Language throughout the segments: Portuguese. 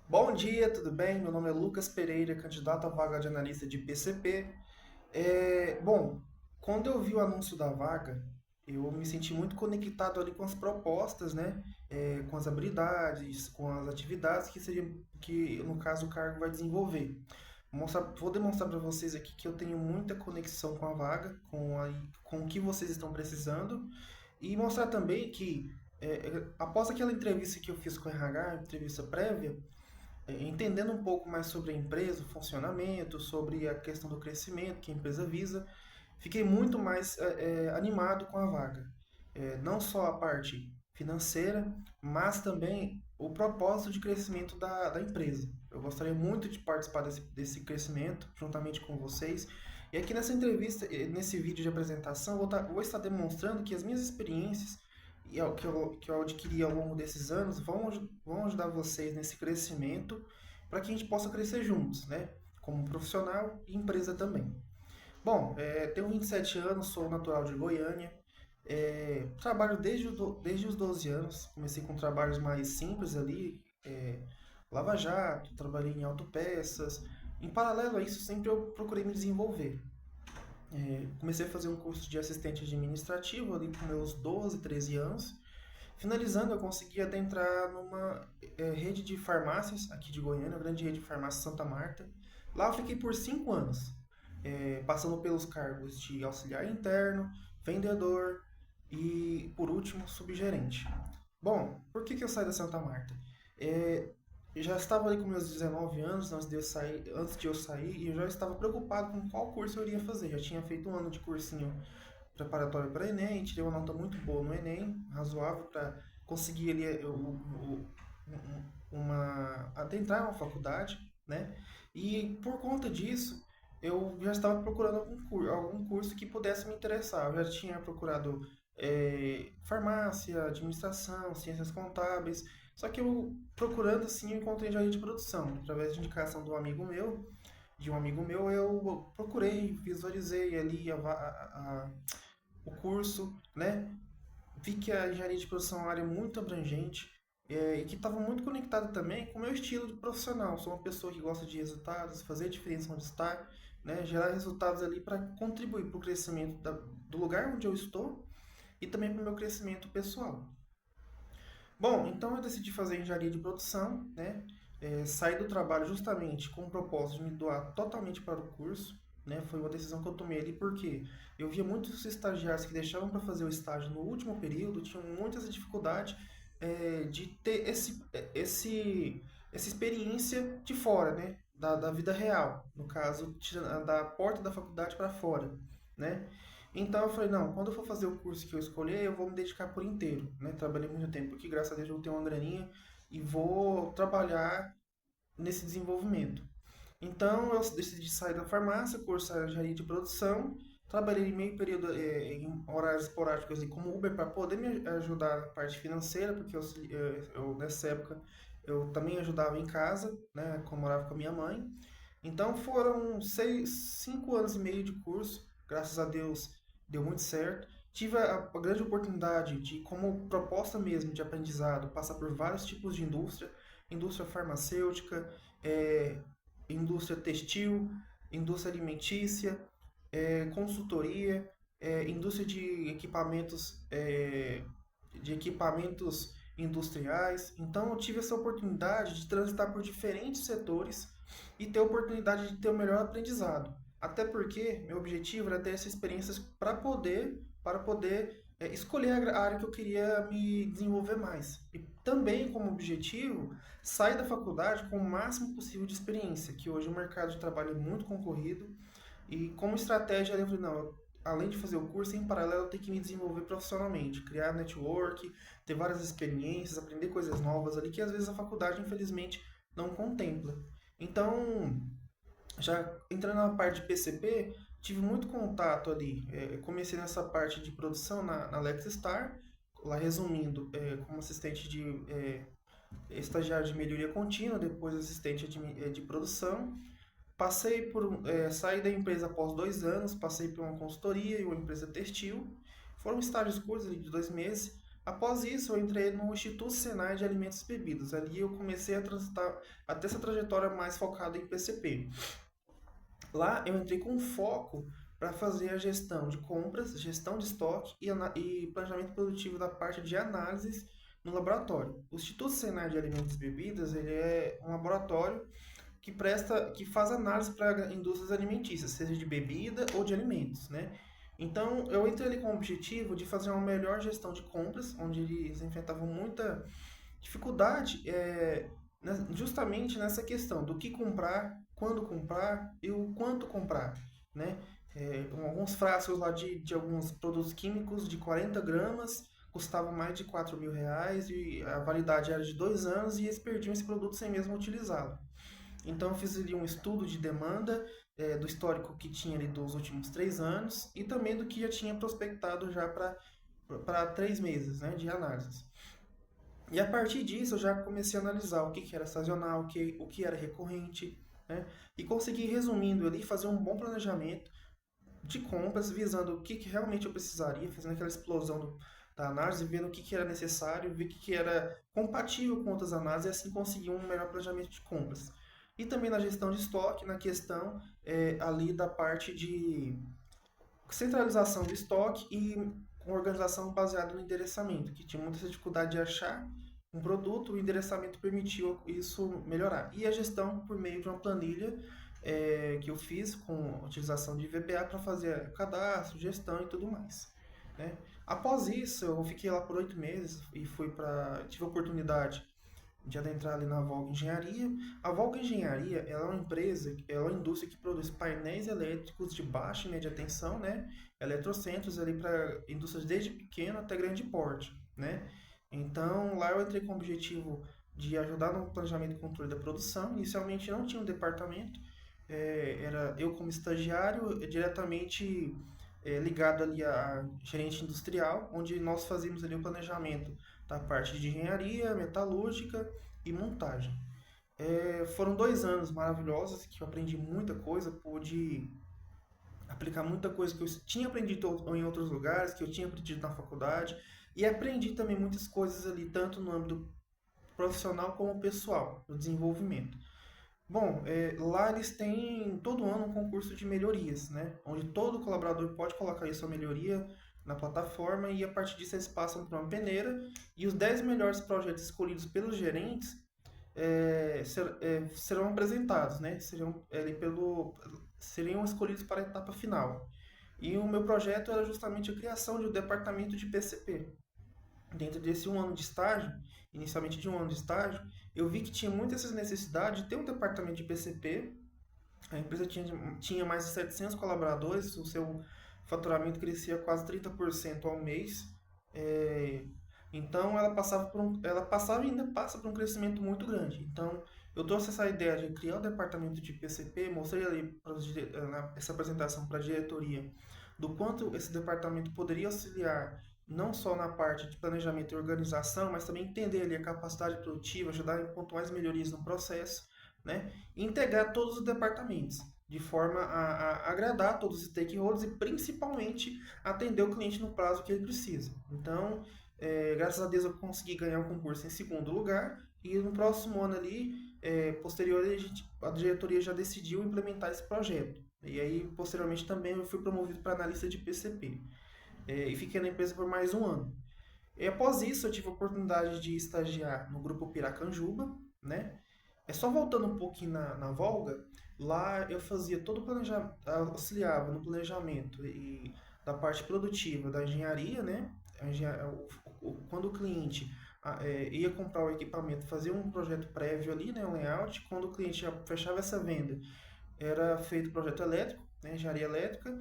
Bom dia, tudo bem? Meu nome é Lucas Pereira, candidato à vaga de analista de PCP. Bom, quando eu vi o anúncio da vaga, eu me senti muito conectado ali com as propostas, né? Com as habilidades, com as atividades que seria que no caso o cargo vai desenvolver. Vou demonstrar para vocês aqui que eu tenho muita conexão com a vaga, com o que vocês estão precisando e mostrar também que após aquela entrevista que eu fiz com o RH, entrevista prévia, entendendo um pouco mais sobre a empresa, o funcionamento, sobre a questão do crescimento que a empresa visa, fiquei muito mais animado com a vaga. Não só a parte financeira, mas também o propósito de crescimento da empresa. Eu gostaria muito de participar desse crescimento juntamente com vocês. E aqui nessa entrevista, nesse vídeo de apresentação, vou estar demonstrando que as minhas experiências que eu adquiri ao longo desses anos vão ajudar vocês nesse crescimento para que a gente possa crescer juntos, né? Como profissional e empresa também. Bom, tenho 27 anos, sou natural de Goiânia, trabalho desde os 12 anos, comecei com trabalhos mais simples ali, lava jato, trabalhei em autopeças. Em paralelo a isso, sempre eu procurei me desenvolver. Comecei a fazer um curso de assistente administrativo ali com meus 12, 13 anos. Finalizando, eu consegui adentrar numa rede de farmácias aqui de Goiânia, a grande rede de farmácia Santa Marta. Lá eu fiquei por 5 anos, passando pelos cargos de auxiliar interno, vendedor e, por último, subgerente. Bom, por que eu saí da Santa Marta? É, eu já estava ali com meus 19 anos antes de eu sair, e eu já estava preocupado com qual curso eu iria fazer. Já tinha feito um ano de cursinho preparatório para Enem, tirei uma nota muito boa no Enem, razoável para conseguir ali adentrar uma faculdade, né? E por conta disso, eu já estava procurando algum curso que pudesse me interessar. Eu já tinha procurado farmácia, administração, ciências contábeis, só que eu procurando assim, eu encontrei engenharia de produção, através de indicação de um amigo meu, eu procurei, visualizei ali o curso, né? Vi que a engenharia de produção é uma área muito abrangente e que estava muito conectada também com o meu estilo de profissional. Sou uma pessoa que gosta de resultados, fazer a diferença onde está, né? Gerar resultados ali para contribuir para o crescimento do lugar onde eu estou e também para o meu crescimento pessoal. Bom, então eu decidi fazer engenharia de produção, né? Saí do trabalho justamente com o propósito de me doar totalmente para o curso, né? Foi uma decisão que eu tomei ali porque eu via muitos estagiários que deixavam para fazer o estágio no último período, tinham muitas dificuldades de ter essa experiência de fora, né? Da vida real, no caso, da porta da faculdade para fora, né? Então eu falei, não, quando eu for fazer o curso que eu escolher, eu vou me dedicar por inteiro, né? Trabalhei muito tempo aqui, graças a Deus eu tenho uma graninha e vou trabalhar nesse desenvolvimento. Então eu decidi sair da farmácia, cursar engenharia de produção, trabalhei em meio período em horários esporádicos assim, como Uber para poder me ajudar na parte financeira, porque nessa época eu também ajudava em casa, né? Como morava com a minha mãe. Então foram 5 anos e meio de curso, graças a Deus deu muito certo. Tive a grande oportunidade de, como proposta mesmo de aprendizado, passar por vários tipos de indústria, indústria farmacêutica, eh, indústria textil, indústria alimentícia, consultoria, indústria de equipamentos industriais. Então eu tive essa oportunidade de transitar por diferentes setores e ter a oportunidade de ter o melhor aprendizado. Até porque meu objetivo era ter essas experiências para poder escolher a área que eu queria me desenvolver mais. E também como objetivo sair da faculdade com o máximo possível de experiência, que hoje o mercado de trabalho é muito concorrido e como estratégia eu falei, não, além de fazer o curso, em paralelo eu tenho que me desenvolver profissionalmente, criar network, ter várias experiências, aprender coisas novas ali que às vezes a faculdade infelizmente não contempla. Então, já entrando na parte de PCP, tive muito contato ali. Comecei nessa parte de produção na Lexstar, lá resumindo, como assistente estagiário de melhoria contínua, depois assistente de produção. Saí da empresa após 2 anos, passei por uma consultoria e uma empresa textil. Foram estágios curtos ali de 2 meses. Após isso, eu entrei no Instituto Senai de Alimentos e Bebidas. Ali eu comecei a transitar, a ter essa trajetória mais focada em PCP. Lá eu entrei com foco para fazer a gestão de compras, gestão de estoque e planejamento produtivo da parte de análises no laboratório. O Instituto Senai de Alimentos e Bebidas, ele é um laboratório que faz análise para indústrias alimentícias, seja de bebida ou de alimentos, né? Então, eu entrei ali com o objetivo de fazer uma melhor gestão de compras, onde eles enfrentavam muita dificuldade, justamente nessa questão do que comprar, quando comprar e o quanto comprar, né? Alguns frascos lá de alguns produtos químicos de 40 gramas custavam mais de R$ 4.000 e a validade era de 2 anos e eles perdiam esse produto sem mesmo utilizá-lo. Então eu fiz ali um estudo de demanda, do histórico que tinha ali dos últimos 3 anos e também do que já tinha prospectado já para 3 meses, né, de análises. E a partir disso eu já comecei a analisar o que, que era sazonal, o que era recorrente, né, e consegui, resumindo ali, fazer um bom planejamento de compras, visando o que, que realmente eu precisaria, fazendo aquela explosão da análise, vendo o que, que era necessário, ver o que, que era compatível com outras análises e assim conseguir um melhor planejamento de compras. E também na gestão de estoque, na questão ali da parte de centralização do estoque e com organização baseada no endereçamento, que tinha muita dificuldade de achar um produto, o endereçamento permitiu isso melhorar. E a gestão por meio de uma planilha que eu fiz com a utilização de VBA para fazer cadastro, gestão e tudo mais, né? Após isso, eu fiquei lá por 8 meses e tive a oportunidade de adentrar ali na Volga Engenharia. A Volga Engenharia, ela é uma empresa, ela é uma indústria que produz painéis elétricos de baixa e média tensão, né? Eletrocentros ali para indústrias desde pequeno até grande porte, né? Então, lá eu entrei com o objetivo de ajudar no planejamento e controle da produção. Inicialmente não tinha um departamento, era eu como estagiário, diretamente ligado ali a gerente industrial, onde nós fazíamos ali o planejamento da parte de engenharia, metalúrgica e montagem. Foram 2 anos maravilhosos que eu aprendi muita coisa, pude aplicar muita coisa que eu tinha aprendido em outros lugares, que eu tinha aprendido na faculdade, e aprendi também muitas coisas ali, tanto no âmbito profissional como pessoal, no desenvolvimento. Bom, lá eles têm todo ano um concurso de melhorias, né? Onde todo colaborador pode colocar aí sua melhoria na plataforma e a partir disso eles passam para uma peneira e os 10 melhores projetos escolhidos pelos gerentes serão apresentados, né? Seriam escolhidos para a etapa final. E o meu projeto era justamente a criação de um departamento de PCP. Dentro desse 1 ano de estágio, inicialmente de 1 ano de estágio, eu vi que tinha muito essa necessidade de ter um departamento de PCP. A empresa tinha mais de 700 colaboradores, o seu faturamento crescia quase 30% ao mês. É, então ela passava e ainda passa por um crescimento muito grande. Então eu trouxe essa ideia de criar o departamento de PCP, mostrei ali essa apresentação para a diretoria do quanto esse departamento poderia auxiliar não só na parte de planejamento e organização, mas também entender ali a capacidade produtiva, ajudar em pontuais melhorias no processo, né? E integrar todos os departamentos, de forma a agradar todos os stakeholders e principalmente atender o cliente no prazo que ele precisa. Então, graças a Deus eu consegui ganhar o concurso em segundo lugar e no próximo ano ali, posterior, a diretoria já decidiu implementar esse projeto. E aí, posteriormente, também eu fui promovido para analista de PCP. E fiquei na empresa por mais 1 ano. E após isso, eu tive a oportunidade de estagiar no grupo Piracanjuba, né? Só voltando um pouquinho na Volga, lá eu fazia todo o planejamento, auxiliava no planejamento e da parte produtiva da engenharia, né? Quando o cliente ia comprar o equipamento, fazia um projeto prévio ali, né? Um layout. Quando o cliente já fechava essa venda, era feito o projeto elétrico, né? Engenharia elétrica.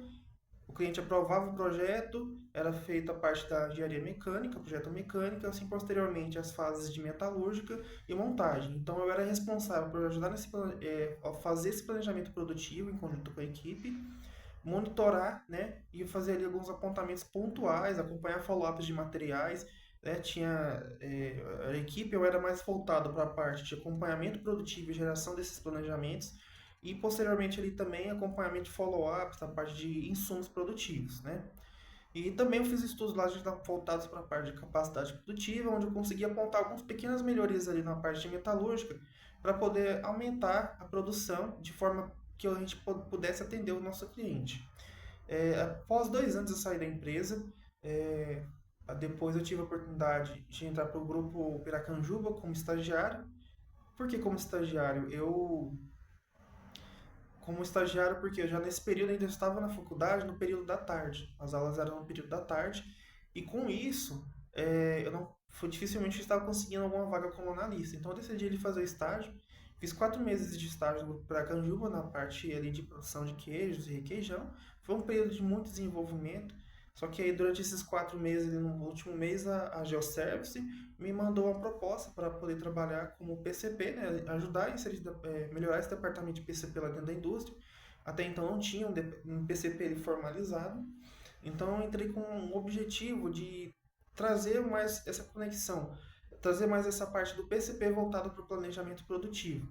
O cliente aprovava o projeto, era feita a parte da engenharia mecânica, projeto mecânico, assim posteriormente as fases de metalúrgica e montagem. Então eu era responsável por ajudar a fazer esse planejamento produtivo em conjunto com a equipe, monitorar, né, e fazer ali alguns apontamentos pontuais, acompanhar follow-ups de materiais, né, a equipe eu era mais voltado para a parte de acompanhamento produtivo e geração desses planejamentos e posteriormente ali também acompanhamento de follow-ups na parte de insumos produtivos, né? E também eu fiz estudos lá voltados para a parte de capacidade produtiva, onde eu consegui apontar algumas pequenas melhorias ali na parte de metalúrgica para poder aumentar a produção de forma que a gente pudesse atender o nosso cliente. Após 2 anos eu saí da empresa, é, depois eu tive a oportunidade de entrar para o grupo Piracanjuba como estagiário. Por que como estagiário? Como estagiário, porque eu já nesse período ainda estava na faculdade, no período da tarde. As aulas eram no período da tarde, e com isso, eu não, foi, dificilmente eu estava conseguindo alguma vaga como analista. Então eu decidi ele fazer o estágio. Fiz 4 meses de estágio para Canjuba, na parte ali de produção de queijos e requeijão. Foi um período de muito desenvolvimento. Só que aí durante esses 4 meses, ali, no último mês, a Geoservice me mandou uma proposta para poder trabalhar como PCP, né, ajudar a inserir, melhorar esse departamento de PCP lá dentro da indústria. Até então não tinha um PCP ali formalizado, então eu entrei com um objetivo de trazer mais essa conexão, trazer mais essa parte do PCP voltado para o planejamento produtivo.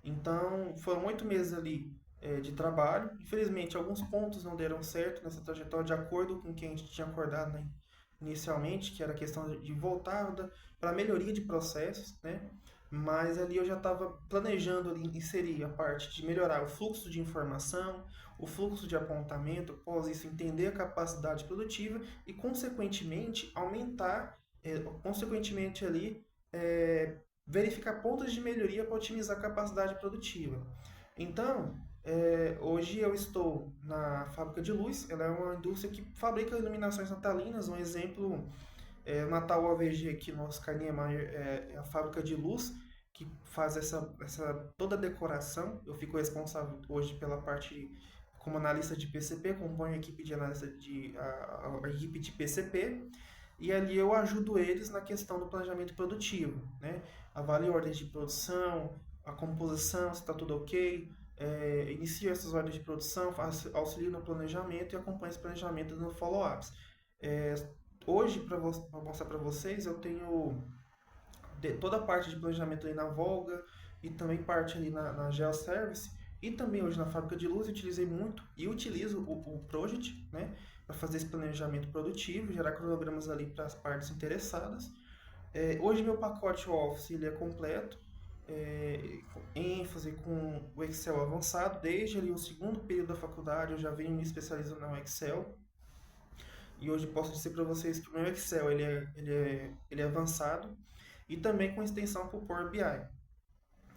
Então, foram 8 meses ali de trabalho. Infelizmente, alguns pontos não deram certo nessa trajetória, de acordo com o que a gente tinha acordado, né, inicialmente, que era a questão de voltar para a melhoria de processos, né? Mas ali eu já estava planejando ali inserir a parte de melhorar o fluxo de informação, o fluxo de apontamento, após isso entender a capacidade produtiva e, consequentemente, aumentar, consequentemente ali, é, verificar pontos de melhoria para otimizar a capacidade produtiva. Então, hoje eu estou na fábrica de luz, ela é uma indústria que fabrica iluminações natalinas. Um exemplo é o Natal OVG aqui no Oscar Niemeyer, é a fábrica de luz que faz essa toda a decoração. Eu fico responsável hoje pela parte como analista de PCP, acompanho a equipe de analista a equipe de PCP, e ali eu ajudo eles na questão do planejamento produtivo, né? Avalio ordens de produção, a composição, se está tudo ok, inicio essas ordens de produção, auxilio no planejamento e acompanho esse planejamento no follow-ups. É, Hoje, para mostrar para vocês, eu tenho toda a parte de planejamento ali na Volga e também parte ali na GeoService, e também hoje na fábrica de luz eu utilizei muito e utilizo o Project, né, para fazer esse planejamento produtivo, gerar cronogramas ali para as partes interessadas. Hoje meu pacote Office ele é completo, ênfase com o Excel avançado. Desde ali o segundo período da faculdade eu já venho me especializando no Excel, e hoje posso dizer para vocês que o meu Excel ele é avançado, e também com extensão para o Power BI.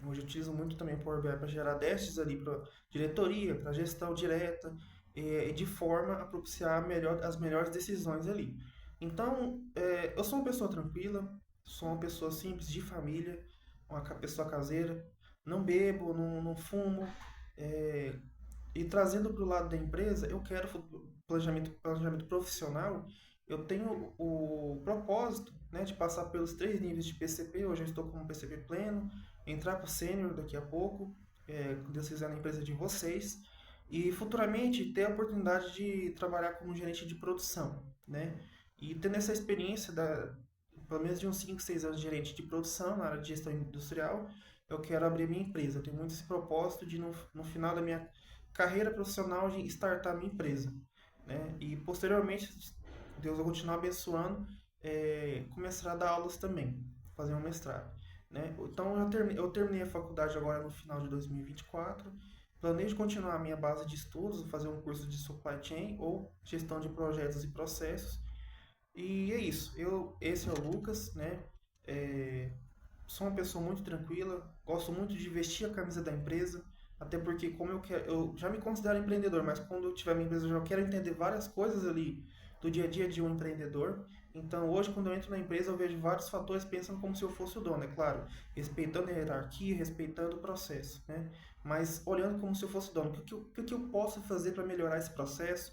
Hoje eu utilizo muito também o Power BI para gerar dashboards ali para diretoria, para gestão direta, e de forma a propiciar as melhores decisões ali. Então, eu sou uma pessoa tranquila, sou uma pessoa simples, de família, uma pessoa caseira, não bebo, não fumo, é, e trazendo para o lado da empresa, eu quero planejamento profissional. Eu tenho o propósito, né, de passar pelos 3 níveis de PCP. Hoje eu estou como PCP pleno, entrar para o sênior daqui a pouco, quando Deus quiser, na empresa de vocês, e futuramente ter a oportunidade de trabalhar como gerente de produção, né? E tendo essa experiência pelo menos de uns 5, 6 anos de gerente de produção na área de gestão industrial, eu quero abrir minha empresa. Eu tenho muito esse propósito de, no final da minha carreira profissional, de startar minha empresa, né? E posteriormente, Deus vai continuar abençoando, começar a dar aulas também, fazer um mestrado, né? Então eu terminei a faculdade agora no final de 2024. Planejo continuar a minha base de estudos, fazer um curso de supply chain ou gestão de projetos e processos. E é isso. Esse é o Lucas, né? É, Sou uma pessoa muito tranquila, gosto muito de vestir a camisa da empresa, até porque como eu já me considero empreendedor, mas quando eu tiver minha empresa eu já quero entender várias coisas ali do dia a dia de um empreendedor. Então hoje quando eu entro na empresa eu vejo vários fatores pensando como se eu fosse o dono, é claro, respeitando a hierarquia, respeitando o processo, né? Mas olhando como se eu fosse o dono, o que eu posso fazer para melhorar esse processo?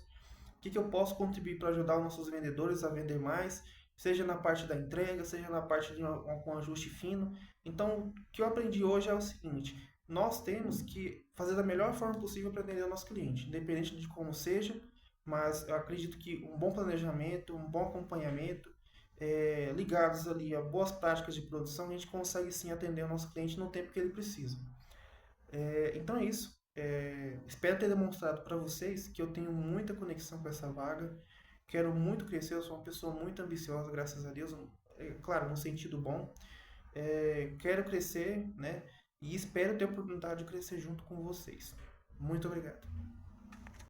O que eu posso contribuir para ajudar os nossos vendedores a vender mais, seja na parte da entrega, seja na parte de um ajuste fino. Então, o que eu aprendi hoje é o seguinte: nós temos que fazer da melhor forma possível para atender o nosso cliente, independente de como seja, mas eu acredito que um bom planejamento, um bom acompanhamento, ligados ali a boas práticas de produção, a gente consegue sim atender o nosso cliente no tempo que ele precisa. Então é isso. Espero ter demonstrado para vocês que eu tenho muita conexão com essa vaga. Quero muito crescer, eu sou uma pessoa muito ambiciosa, graças a Deus, claro, no sentido bom. Quero crescer, né? E espero ter a oportunidade de crescer junto com vocês. Muito obrigado.